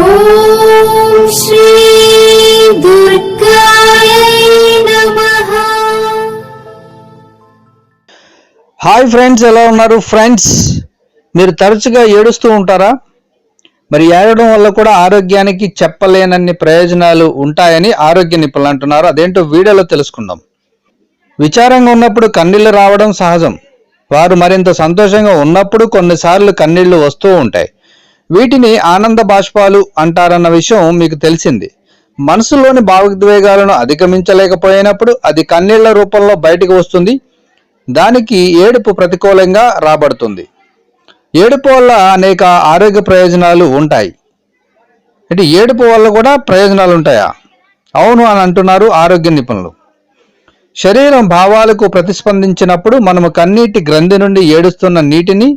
ఓం శ్రీ దుర్గాయ నమః. Hi friends, ఎలా ఉన్నారు ఫ్రెండ్స్? మీరు తరచుగా ఏడుస్తూ ఉంటారా? మరి ఏడవడం వల్ల కూడా ఆరోగ్యానికి చెప్పలేనన్ని ప్రయోజనాలు ఉంటాయని ఆరోగ్య నిపుణులు అంటున్నారు. అదేంటో వీడియోలో తెలుసుకుందాం. విచారంగా ఉన్నప్పుడు కన్నీళ్లు రావడం సహజం. వారు మరింత సంతోషంగా ఉన్నప్పుడు కొన్నిసార్లు కన్నీళ్లు వస్తూ ఉంటాయి. వీటిని ఆనంద బాష్పాలు అంటారన్న విషయం మీకు తెలిసింది. మనసులోని భావోద్వేగాలను అధిగమించలేకపోయినప్పుడు అది కన్నీళ్ల రూపంలో బయటకు వస్తుంది. దానికి ఏడుపు ప్రతికూలంగా రాబడుతుంది. ఏడుపు వల్ల అనేక ఆరోగ్య ప్రయోజనాలు ఉంటాయి. అంటే ఏడుపు వల్ల కూడా ప్రయోజనాలు ఉంటాయా? అవును అని అంటున్నారు ఆరోగ్య నిపుణులు. శరీరం భావాలకు ప్రతిస్పందించినప్పుడు మనము కన్నీటి గ్రంథి నుండి ఏడుస్తున్న నీటిని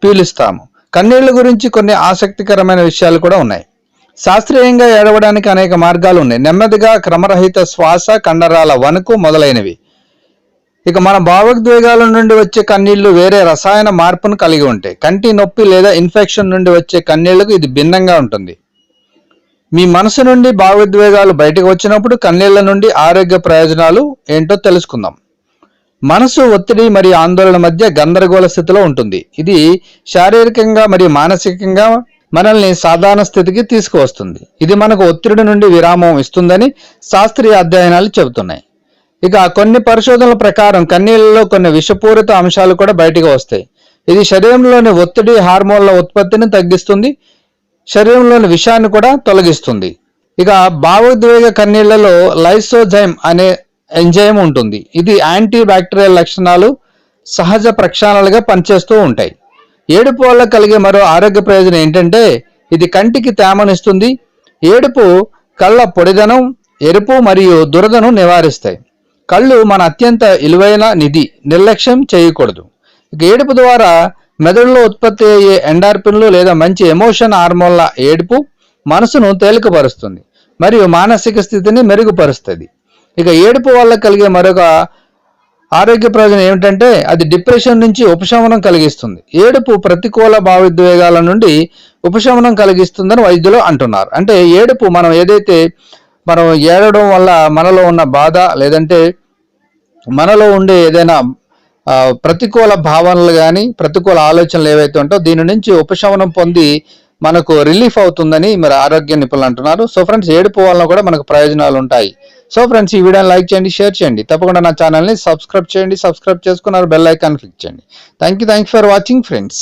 పీలుస్తాము. కన్నీళ్ల గురించి కొన్ని ఆసక్తికరమైన విషయాలు కూడా ఉన్నాయి. శాస్త్రీయంగా ఏడవడానికి అనేక మార్గాలు ఉన్నాయి. నెమ్మదిగా, క్రమరహిత శ్వాస, కండరాల వణుకు మొదలైనవి. ఇక మన భావోద్వేగాల నుండి వచ్చే కన్నీళ్లు వేరే రసాయన మార్పును కలిగి ఉంటాయి. కంటి నొప్పి లేదా ఇన్ఫెక్షన్ నుండి వచ్చే కన్నీళ్లకు ఇది భిన్నంగా ఉంటుంది. మీ మనసు నుండి భావోద్వేగాలు బయటకు వచ్చినప్పుడు కన్నీళ్ల నుండి ఆరోగ్య ప్రయోజనాలు ఏంటో తెలుసుకుందాం. మనసు ఒత్తిడి మరియు ఆందోళన మధ్య గందరగోళ స్థితిలో ఉంటుంది. ఇది శారీరకంగా మరియు మానసికంగా మనల్ని సాధారణ స్థితికి తీసుకువస్తుంది. ఇది మనకు ఒత్తిడి నుండి విరామం ఇస్తుందని శాస్త్రీయ అధ్యయనాలు చెబుతున్నాయి. ఇక కొన్ని పరిశోధనల ప్రకారం కన్నీళ్లలో కొన్ని విషపూరిత అంశాలు కూడా బయటకు వస్తాయి. ఇది శరీరంలోని ఒత్తిడి హార్మోన్ల ఉత్పత్తిని తగ్గిస్తుంది. శరీరంలోని విషాన్ని కూడా తొలగిస్తుంది. ఇక భావోద్వేగ కన్నీళ్లలో లైసోజైమ్ అనే ఎంజైమ్ ఉంటుంది. ఇది యాంటీ బ్యాక్టీరియల్ లక్షణాలు, సహజ ప్రక్షాళనలుగా పనిచేస్తూ ఉంటాయి. ఏడుపు వల్ల కలిగే మరో ఆరోగ్య ప్రయోజనం ఏంటంటే ఇది కంటికి తేమనిస్తుంది. ఏడుపు కళ్ళ పొడిదనం, ఎరుపు మరియు దురదను నివారిస్తాయి. కళ్ళు మన అత్యంత విలువైన నిధి, నిర్లక్ష్యం చేయకూడదు. ఇక ఏడుపు ద్వారా మెదడులో ఉత్పత్తి అయ్యే ఎండార్పిన్లు లేదా మంచి ఎమోషన్ హార్మోన్ల ఏడుపు మనసును తేలికపరుస్తుంది మరియు మానసిక స్థితిని మెరుగుపరుస్తుంది. ఇక ఏడుపు వల్ల కలిగే మరొక ఆరోగ్య ప్రయోజనం ఏమిటంటే అది డిప్రెషన్ నుంచి ఉపశమనం కలిగిస్తుంది. ఏడుపు ప్రతికూల భావోద్వేగాల నుండి ఉపశమనం కలిగిస్తుందని వైద్యులు అంటున్నారు. అంటే ఏడుపు మనం ఏడవడం వల్ల మనలో ఉన్న బాధ లేదంటే మనలో ఉండే ఏదైనా ప్రతికూల భావనలు కానీ ప్రతికూల ఆలోచనలు ఏవైతే ఉంటాయో దీని నుంచి ఉపశమనం పొంది మనకు రిలీఫ్ అవుతుందని మరి ఆరోగ్య నిపుణులు అంటున్నారు. సో ఫ్రెండ్స్, ఏడుపు వలన కూడా మనకు ప్రయోజనాలు ఉంటాయి. సో ఫ్రెండ్స్, ఈ వీడియోని లైక్ చేయండి, షేర్ చేయండి. తప్పకుండా నా ఛానల్ని సబ్స్క్రైబ్ చేయండి. సబ్స్క్రైబ్ చేసుకున్నారు బెల్ ఐకాన్ క్లిక్ చేయండి. Thank you for watching friends.